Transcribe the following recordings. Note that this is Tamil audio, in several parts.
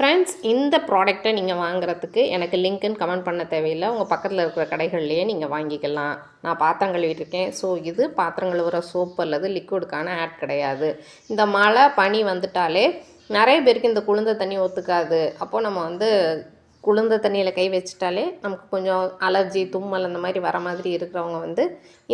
ஃப்ரெண்ட்ஸ், இந்த ப்ராடக்ட்டை நீங்கள் வாங்குறதுக்கு எனக்கு லிங்க்குன்னு கமெண்ட் பண்ண தேவையில்லை. உங்கள் பக்கத்தில் இருக்கிற கடைகள்லேயே நீங்கள் வாங்கிக்கலாம். நான் பாத்திரம் கழுவிட்டுருக்கேன். ஸோ இது பாத்திரம் கழுவுற சோப்பு அல்லது லிக்விடுக்கான ஆட் கிடையாது. இந்த மழை பனி வந்துட்டாலே நிறைய பேருக்கு இந்த குளிர்ந்த தண்ணி ஒத்துக்காது. அப்போது நம்ம குளிர்ந்த தண்ணியில் கை வச்சிட்டாலே நமக்கு கொஞ்சம் அலர்ஜி, தும்மல் அந்த மாதிரி வர மாதிரி இருக்கிறவங்க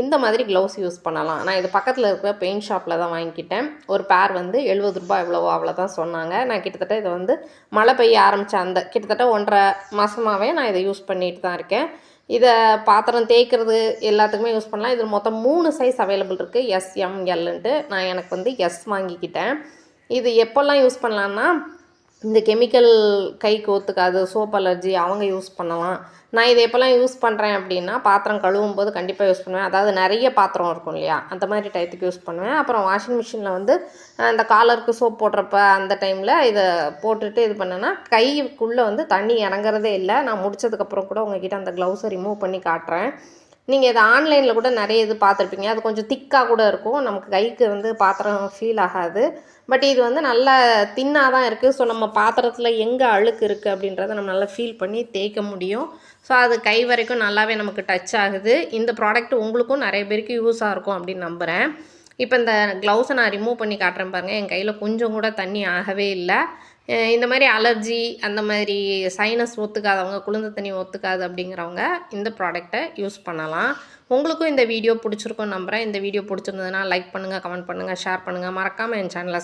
இந்த மாதிரி க்ளவுஸ் யூஸ் பண்ணலாம். நான் இது பக்கத்தில் இருக்கிற பெயிண்ட் ஷாப்பில் தான் வாங்கிக்கிட்டேன். ஒரு பேர் ₹70 எவ்வளவோ அவ்வளோதான் சொன்னாங்க. நான் கிட்டத்தட்ட இதை மழை பெய்ய ஆரம்பித்த கிட்டத்தட்ட 1.5 மாதமாகவே நான் இதை யூஸ் பண்ணிட்டு தான் இருக்கேன். இதை பாத்திரம் தேய்க்கிறது எல்லாத்துக்குமே யூஸ் பண்ணலாம். இதில் மொத்தம் 3 சைஸ் அவைலபிள் இருக்குது, எஸ், எம், எல்ன்ட்டு. நான் எனக்கு எஸ் வாங்கிக்கிட்டேன். இது எப்போல்லாம் யூஸ் பண்ணலான்னா, இந்த கெமிக்கல் கைக்கு ஒத்துக்காது, சோப் அலர்ஜி அவங்க யூஸ் பண்ணலாம். நான் இதை எப்போல்லாம் யூஸ் பண்ணுறேன் அப்படின்னா, பாத்திரம் கழுவும் போது கண்டிப்பாக யூஸ் பண்ணுவேன். அதாவது நிறைய பாத்திரம் இருக்கும் இல்லையா, அந்த மாதிரி டயத்துக்கு யூஸ் பண்ணுவேன். அப்புறம் வாஷிங் மிஷினில் அந்த காலருக்கு சோப் போடுறப்ப அந்த டைமில் இதை போட்டுட்டு இது பண்ணேன்னா கைக்குள்ளே தண்ணி இறங்குறதே இல்லை. நான் முடிச்சதுக்கப்புறம் கூட உங்ககிட்ட அந்த க்ளவுஸை ரிமூவ் பண்ணி காட்டுறேன். நீங்கள் இதை ஆன்லைனில் கூட நிறைய இது பார்த்துருப்பீங்க. அது கொஞ்சம் திக்காக கூட இருக்கும். நமக்கு கைக்கு பாத்திரம் ஃபீல் ஆகாது. பட் இது நல்ல தின்னாக தான் இருக்குது. ஸோ நம்ம பாத்திரத்தில் எங்கே அழுக்கு இருக்குது அப்படின்றத நம்ம நல்லா ஃபீல் பண்ணி தேய்க்க முடியும். ஸோ அது கை வரைக்கும் நல்லாவே நமக்கு டச் ஆகுது. இந்த ப்ராடக்ட் உங்களுக்கும் நிறைய பேருக்கு யூஸாக இருக்கும் அப்படின்னு நம்புகிறேன். இப்போ இந்த க்ளவுஸை நான் ரிமூவ் பண்ணி காட்டுறேன் பாருங்கள். என் கையில் கொஞ்சம் கூட தண்ணி ஆகவே இல்லை. இந்த மாதிரி அலர்ஜி, அந்த மாதிரி சைனஸ் ஒத்துக்காதவங்க, குளிர்ந்த தண்ணி ஒத்துக்காது அப்படிங்கிறவங்க இந்த ப்ராடக்டை யூஸ் பண்ணலாம். உங்களுக்கும் இந்த வீடியோ பிடிச்சிருக்கும்னு நம்புகிறேன். இந்த வீடியோ பிடிச்சிருந்ததுன்னா லைக் பண்ணுங்கள், கமெண்ட் பண்ணுங்கள், ஷேர் பண்ணுங்கள். மறக்காமல் என் சேனலை